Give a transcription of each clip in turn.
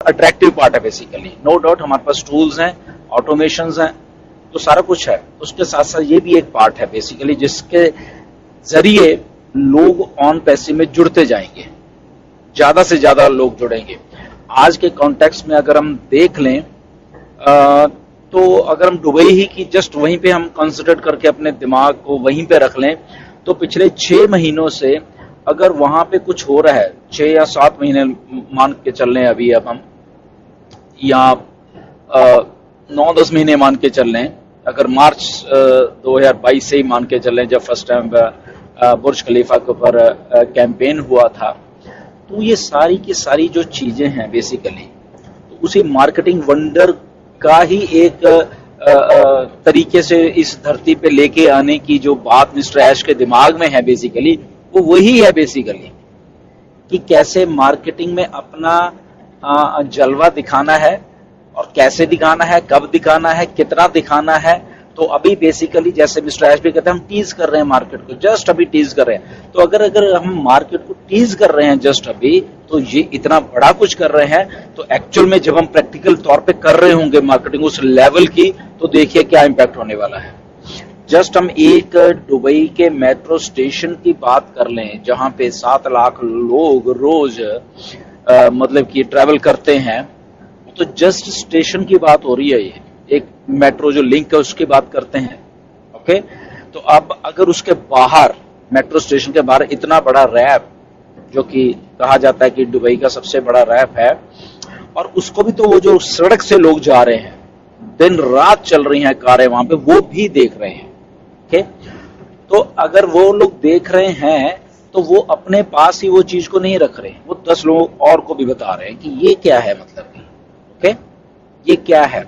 Attractive part है basically. No doubt हमारे पास tools हैं, ऑटोमेशंस हैं, तो सारा कुछ है। उसके साथ साथ ये भी एक पार्ट है बेसिकली जिसके जरिए लोग ऑन पैसिव में जुड़ते जाएंगे, ज्यादा से ज्यादा लोग जुड़ेंगे। आज के कॉन्टेक्स्ट में अगर हम देख लें तो अगर हम दुबई ही की जस्ट वहीं पे हम कंसिडर करके अपने दिमाग को वहीं पे रख लें, तो पिछले 6 महीनों से अगर वहां पे कुछ हो रहा है, 6 या 7 महीने मान के चल रहे हैं अभी, अब हम या 9-10 महीने मान के चल रहे हैं, अगर मार्च 2022 से ही मान के चल रहे हैं जब फर्स्ट टाइम बुर्ज खलीफा के ऊपर कैंपेन हुआ था, तो ये सारी की सारी जो चीजें हैं बेसिकली तो उसी मार्केटिंग वंडर का ही एक तरीके से इस धरती पे लेके आने की जो बात मिस्टर ऐश के दिमाग में है बेसिकली, वो वही है बेसिकली कि कैसे मार्केटिंग में अपना जलवा दिखाना है और कैसे दिखाना है, कब दिखाना है, कितना दिखाना है। तो अभी बेसिकली जैसे मिस्टर ऐश भी कहते हैं, हम टीज कर रहे हैं मार्केट को, जस्ट अभी टीज कर रहे हैं। तो अगर हम मार्केट को टीज कर रहे हैं जस्ट अभी, तो ये इतना बड़ा कुछ कर रहे हैं, तो एक्चुअल में जब हम प्रैक्टिकल तौर पे कर रहे होंगे मार्केटिंग उस लेवल की, तो देखिए क्या इंपैक्ट होने वाला है। जस्ट हम एक दुबई के मेट्रो स्टेशन की बात कर लें जहां पे 7 लाख लोग रोज मतलब कि ट्रैवल करते हैं, तो जस्ट स्टेशन की बात हो रही है, ये एक मेट्रो जो लिंक है उसकी बात करते हैं। ओके, तो अब अगर उसके बाहर मेट्रो स्टेशन के बाहर इतना बड़ा रैप, जो कि कहा जाता है कि दुबई का सबसे बड़ा रैप है, और उसको भी तो वो जो सड़क से लोग जा रहे हैं, दिन रात चल रही हैं कारें वहां पे, वो भी देख रहे हैं। ओके, तो अगर वो लोग देख रहे हैं तो वो अपने पास ही वो चीज को नहीं रख रहे, वो 10 लोग और को भी बता रहे हैं कि ये क्या है, मतलब कि ओके ये क्या है।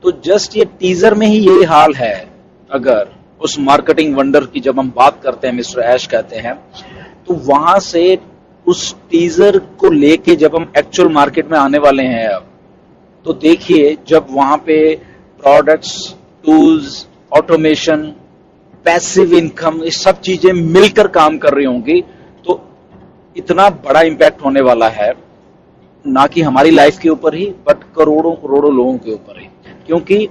तो जस्ट ये टीजर में ही ये हाल है। अगर उस मार्केटिंग वंडर की जब हम बात करते हैं, मिस्टर ऐश कहते हैं, तो वहां से उस टीजर को लेके जब हम एक्चुअल मार्केट में आने वाले हैं अब, तो देखिए जब वहां पे products, tools, automation, passive income, ये सब चीजें मिलकर काम कर रही होंगी, तो इतना बड़ा इंपैक्ट होने वाला है, ना कि हमारी लाइफ के ऊपर ही बट करोड़ों करोड़ों लोगों के ऊपर ही। क्योंकि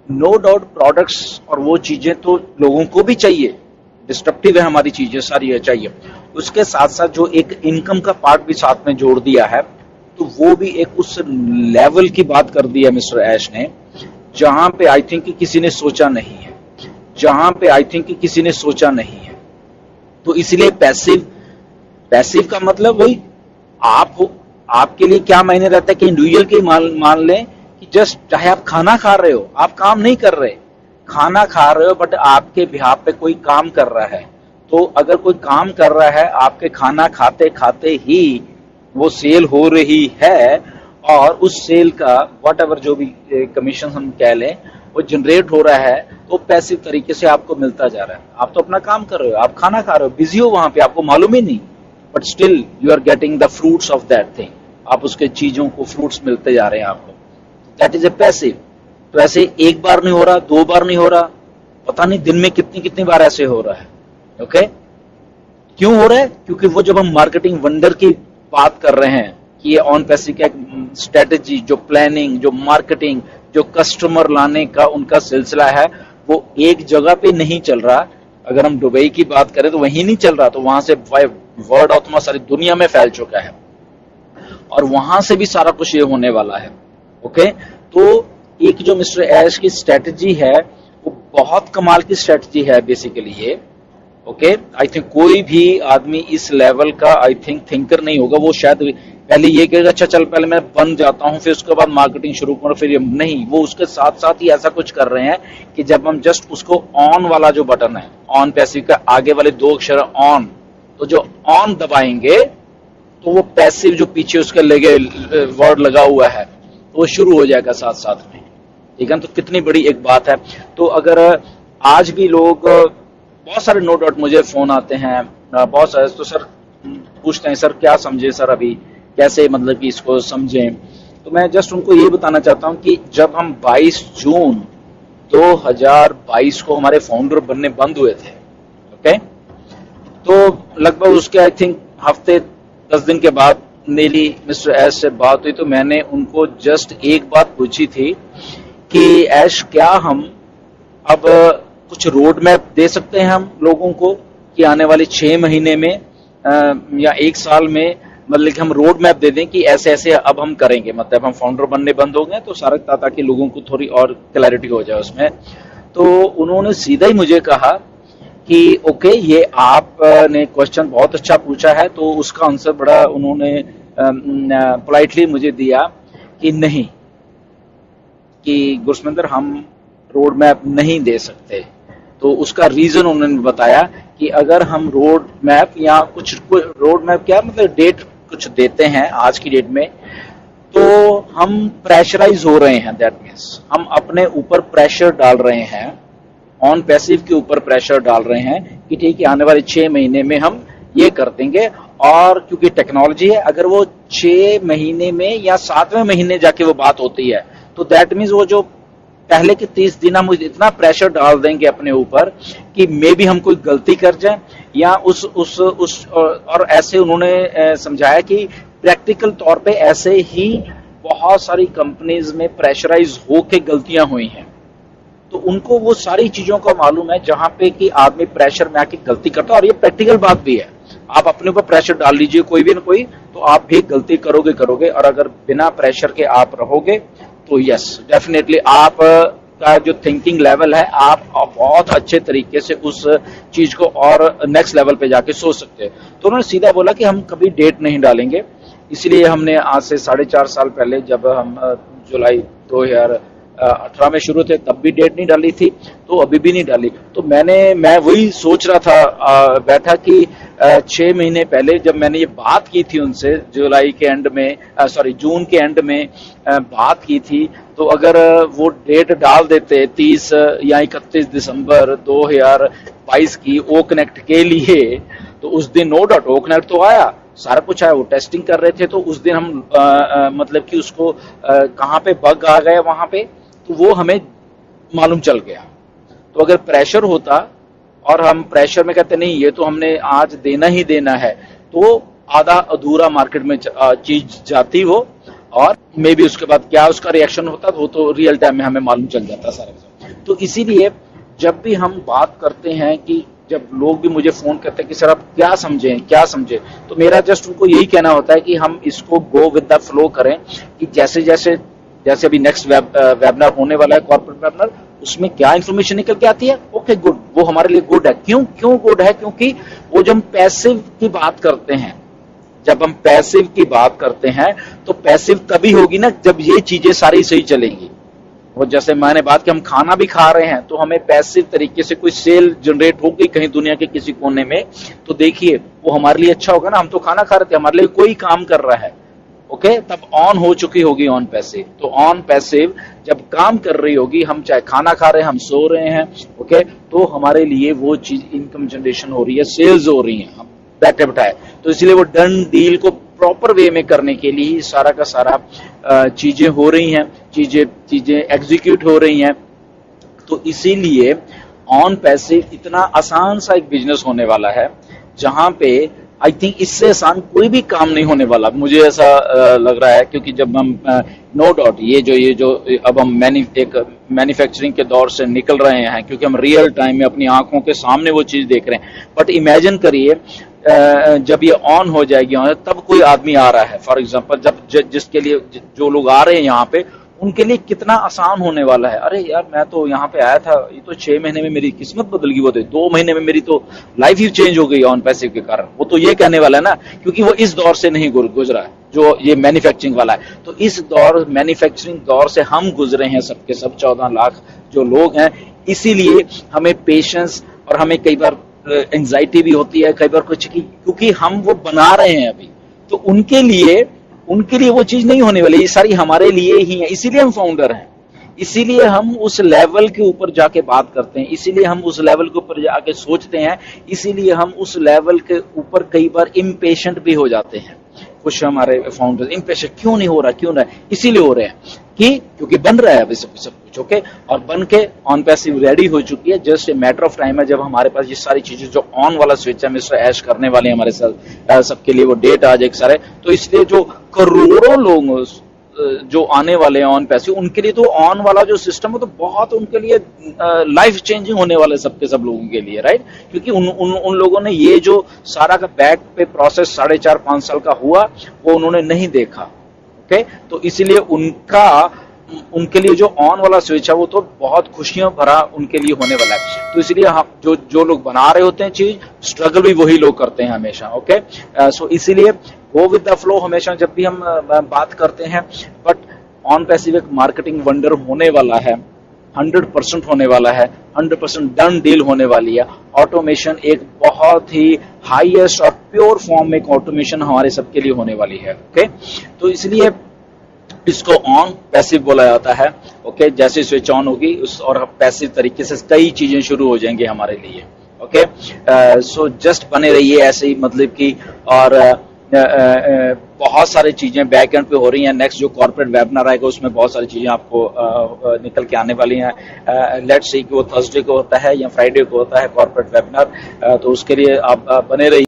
नो डाउट प्रोडक्ट्स और वो चीजें तो लोगों को भी चाहिए, डिस्ट्रप्टिव है हमारी चीजें सारी चाहिए, उसके साथ साथ जो एक इनकम का पार्ट भी साथ में जोड़ दिया है, तो वो भी एक उस लेवल की बात कर दी है मिस्टर ऐश ने, जहां पे आई थिंक किसी ने सोचा नहीं है, जहां पे आई थिंक किसी ने सोचा नहीं है। तो इसलिए पैसिव का मतलब वही आपके लिए क्या मायने रहता है कि इंडिविजुअल के मान लें कि जस्ट चाहे आप खाना खा रहे हो, आप काम नहीं कर रहे, खाना खा रहे हो, बट आपके बिहाफ पे कोई काम कर रहा है, तो अगर कोई काम कर रहा है, आपके खाना खाते खाते ही वो सेल हो रही है, और उस सेल का वट एवर जो भी कमीशन हम कह लें वो जनरेट हो रहा है, तो पैसिव तरीके से आपको मिलता जा रहा है। आप तो अपना काम कर रहे हो, आप खाना खा रहे हो, बिजी हो वहां पे, आपको मालूम ही नहीं, but still you are getting the fruits of that thing, आप उसके चीजों को फ्रूट्स मिलते जा रहे हैं आपको, दैट इज ए पैसिव। तो ऐसे एक बार नहीं हो रहा, 2 बार नहीं हो रहा, पता नहीं दिन में कितनी बार ऐसे हो रहा है। ओके, क्यों हो रहा है? क्योंकि वो जब हम मार्केटिंग वंडर की बात कर रहे हैं कि ये ऑन पैसिव का स्ट्रेटेजी, जो प्लानिंग, जो मार्केटिंग, जो कस्टमर लाने का उनका सिलसिला है, वो एक जगह पे नहीं चल रहा। अगर हम दुबई की बात करें तो वहीं नहीं चल रहा, तो वहां से वर्ड ऑफ माउथ सारी दुनिया में फैल चुका है, और वहां से भी सारा कुछ ये होने वाला है। ओके, तो एक जो मिस्टर ऐश की स्ट्रेटेजी है वो बहुत कमाल की स्ट्रेटेजी है बेसिकली ये। ओके, आई थिंक कोई भी आदमी इस लेवल का आई थिंक थिंकर नहीं होगा, वो शायद पहले ये कहेगा अच्छा चल पहले मैं बन जाता हूं, फिर उसके बाद मार्केटिंग शुरू करूं, फिर ये नहीं, वो उसके साथ साथ ही ऐसा कुछ कर रहे हैं कि जब हम जस्ट उसको ऑन वाला जो बटन है, ऑन पैसिव का आगे वाले 2 अक्षर ऑन, तो जो ऑन दबाएंगे तो वो पैसिव जो पीछे उसके लगे वर्ड लगा हुआ है तो वो शुरू हो जाएगा साथ साथ में। ठीक है, तो कितनी बड़ी एक बात है। तो अगर आज भी लोग, बहुत सारे नो डाउट मुझे फोन आते हैं, बहुत सारे, तो सर पूछते हैं सर क्या समझे सर, अभी कैसे मतलब कि इसको समझें। तो मैं जस्ट उनको ये बताना चाहता हूं कि जब हम 22 जून 2022 को हमारे फाउंडर बनने बंद हुए थे, ओके, तो लगभग उसके आई थिंक हफ्ते 10 दिन के बाद मेरी मिस्टर ऐश से बात हुई तो मैंने उनको जस्ट एक बात पूछी थी कि ऐश क्या हम अब कुछ रोड मैप दे सकते हैं हम लोगों को कि आने वाले 6 महीने में या 1 साल में मतलब कि हम रोड मैप दे दें कि ऐसे ऐसे अब हम करेंगे, मतलब हम फाउंडर बनने बंद हो गए तो सारा ताकि लोगों को थोड़ी और क्लैरिटी हो जाए उसमें। तो उन्होंने सीधा ही मुझे कहा कि ओके, ये आपने क्वेश्चन बहुत अच्छा पूछा है, तो उसका आंसर बड़ा उन्होंने पोलाइटली मुझे दिया कि नहीं, कि गुरसमिंदर हम रोड मैप नहीं दे सकते। तो उसका रीजन उन्होंने बताया कि अगर हम रोड मैप या कुछ रोड मैप क्या मतलब डेट कुछ देते हैं आज की डेट में, तो हम प्रेशराइज हो रहे हैं। दैट मीन्स हम अपने ऊपर प्रेशर डाल रहे हैं, ऑन पैसिव के ऊपर प्रेशर डाल रहे हैं कि ठीक है आने वाले 6 महीने में हम ये कर देंगे। और क्योंकि टेक्नोलॉजी है, अगर वो 6 महीने में या 7वें महीने जाके वो बात होती है तो दैट मीन्स वो जो पहले के 30 दिन हम इतना प्रेशर डाल देंगे अपने ऊपर कि मे बी हम कोई गलती कर जाए या उस और ऐसे उन्होंने समझाया कि प्रैक्टिकल तौर पे ऐसे ही बहुत सारी कंपनीज में प्रेशराइज होके गलतियां हुई हैं। तो उनको वो सारी चीजों का मालूम है जहां पे कि आदमी प्रेशर में आके गलती करता है, और ये प्रैक्टिकल बात भी है। आप अपने ऊपर प्रेशर डाल लीजिए कोई भी ना कोई, तो आप भी गलती करोगे, और अगर बिना प्रेशर के आप रहोगे तो यस डेफिनेटली आप का जो थिंकिंग लेवल है आप बहुत अच्छे तरीके से उस चीज को और नेक्स्ट लेवल पे जाके सोच सकते हैं। तो उन्होंने सीधा बोला कि हम कभी डेट नहीं डालेंगे, इसलिए हमने आज से 4.5 साल पहले जब हम जुलाई 2018 में शुरू थे तब भी डेट नहीं डाली थी, तो अभी भी नहीं डाली। तो मैं वही सोच रहा था बैठा कि 6 महीने पहले जब मैंने ये बात की थी उनसे, जुलाई के एंड में जून के एंड में बात की थी, तो अगर वो डेट डाल देते 30 या 31 दिसंबर 2022 की ओ कनेक्ट के लिए, तो उस दिन नो डाउट ओ कनेक्ट तो आया, सारा कुछ आया, वो टेस्टिंग कर रहे थे, तो उस दिन हम मतलब कि उसको कहाँ पे बग आ गया वहां पे, तो वो हमें मालूम चल गया। तो अगर प्रेशर होता और हम प्रेशर में कहते नहीं ये तो हमने आज देना ही देना है, तो आधा अधूरा मार्केट में चीज जाती वो, और मे बी उसके बाद क्या उसका रिएक्शन होता वो तो रियल टाइम में हमें मालूम चल जाता सारा। तो इसीलिए जब भी हम बात करते हैं कि जब लोग भी मुझे फोन करते हैं कि सर आप क्या समझें, तो मेरा जस्ट उनको यही कहना होता है कि हम इसको गो विद द फ्लो करें, कि जैसे अभी नेक्स्ट वेबिनार होने वाला है, कॉर्पोरेट वेबिनार, उसमें क्या इन्फॉर्मेशन निकल के आती है, ओके गुड, वो हमारे लिए गुड है। क्यों गुड है? क्योंकि वो जब हम पैसिव की बात करते हैं, तो पैसिव तभी होगी ना जब ये चीजें सारी सही चलेंगी। वो जैसे मैंने बात की, हम खाना भी खा रहे हैं तो हमें पैसिव तरीके से कोई सेल जनरेट हो गई कहीं दुनिया के किसी कोने में, तो देखिए वो हमारे लिए अच्छा होगा ना। हम तो खाना खा रहे थे, हमारे लिए कोई काम कर रहा है, ओके, तब ऑन हो चुकी होगी ऑन पैसिव। तो ऑन पैसिव जब काम कर रही होगी, हम चाहे खाना खा रहे हैं, हम सो रहे हैं, ओके, तो हमारे लिए वो चीज इनकम जनरेशन हो रही है, सेल्स हो रही है, हम बैठे बैठाए। तो इसलिए वो डन डील को प्रॉपर वे में करने के लिए सारा का सारा चीजें हो रही हैं, चीजें एग्जीक्यूट हो रही हैं। तो इसीलिए ऑन पैसिव इतना आसान सा एक बिजनेस होने वाला है, जहां पे आई थिंक इससे आसान कोई भी काम नहीं होने वाला, मुझे ऐसा लग रहा है। क्योंकि जब हम नो डाउट ये जो अब हम एक मैन्युफैक्चरिंग के दौर से निकल रहे हैं, क्योंकि हम रियल टाइम में अपनी आंखों के सामने वो चीज देख रहे हैं। बट इमेजिन करिए जब ये ऑन हो जाएगी तब कोई आदमी आ रहा है, फॉर एग्जांपल जब जिसके लिए जो लोग आ रहे हैं यहाँ पे, उनके लिए कितना आसान होने वाला है। अरे यार मैं तो यहाँ पे आया था, ये तो 6 महीने में मेरी किस्मत बदल गई, वो तो 2 महीने में मेरी तो लाइफ ही चेंज हो गई ऑन पैसिव के कारण। वो तो ये कहने वाला है ना, क्योंकि वो इस दौर से नहीं गुजरा है जो ये मैन्युफैक्चरिंग वाला है। तो इस मैन्युफैक्चरिंग दौर से हम गुजरे हैं, सबके सब 14 लाख जो लोग हैं। इसीलिए हमें पेशेंस और हमें कई बार एंजाइटी भी होती है कई बार कुछ की, क्योंकि हम वो बना रहे हैं अभी। तो उनके लिए वो चीज नहीं होने वाली, ये सारी हमारे लिए ही है। इसीलिए हम फाउंडर हैं, इसीलिए हम उस लेवल के ऊपर जाके बात करते हैं, इसीलिए हम उस लेवल के ऊपर जाके सोचते हैं, इसीलिए हम उस लेवल के ऊपर कई बार इम्पेशेंट भी हो जाते हैं। कुछ हमारे फाउंडर इम्पेशेंट क्यों नहीं हो रहा, इसीलिए हो रहे हैं कि क्योंकि बन रहा है अभी सब कुछ। Switch, okay. और बन के ऑन पैसिव रेडी हो चुकी है, just a matter of time है जब हमारे पास ये सारी चीजें जो ऑन वाला स्विच है मिस्टर ऐश करने वाले हैं हमारे साथ, सबके लिए वो डेट आ जाए सारे। तो इसलिए जो करोड़ों लोग जो आने वाले हैं ऑन पैसिव, उनके लिए तो ऑन वाला जो सिस्टम है तो बहुत उनके लिए लाइफ चेंजिंग होने वाले सबके सब लोगों के लिए, राइट। क्योंकि उन लोगों ने ये जो सारा का बैक पे प्रोसेस 4.5-5 साल का हुआ वो उन्होंने नहीं देखा, ओके। तो इसलिए उनके लिए जो ऑन वाला स्विच है वो तो बहुत खुशियां भरा उनके लिए होने वाला है। तो इसलिए हम जो लोग बना रहे होते हैं चीज, स्ट्रगल भी वही लोग करते हैं हमेशा, ओके। सो इसीलिए गो विद द फ्लो हमेशा जब भी हम बात करते हैं। बट ऑन पैसिव एक मार्केटिंग वंडर होने वाला है, 100% होने वाला है, 100% डन डील होने वाली है। ऑटोमेशन एक बहुत ही हाईएस्ट और प्योर फॉर्म में एक ऑटोमेशन हमारे सबके लिए होने वाली है, ओके। तो इसलिए इसको ऑन पैसिव बोला जाता है, ओके। जैसे स्विच ऑन होगी उस और पैसिव तरीके से कई चीजें शुरू हो जाएंगी हमारे लिए, ओके। सो जस्ट बने रहिए ऐसे ही, मतलब कि और बहुत सारी चीजें बैक एंड पे हो रही हैं। नेक्स्ट जो कॉर्पोरेट वेबिनार आएगा उसमें बहुत सारी चीजें आपको निकल के आने वाली हैं। लेट्स सी कि वो थर्सडे को होता है या फ्राइडे को होता है कॉर्पोरेट वेबिनार, तो उसके लिए आप बने रहिए।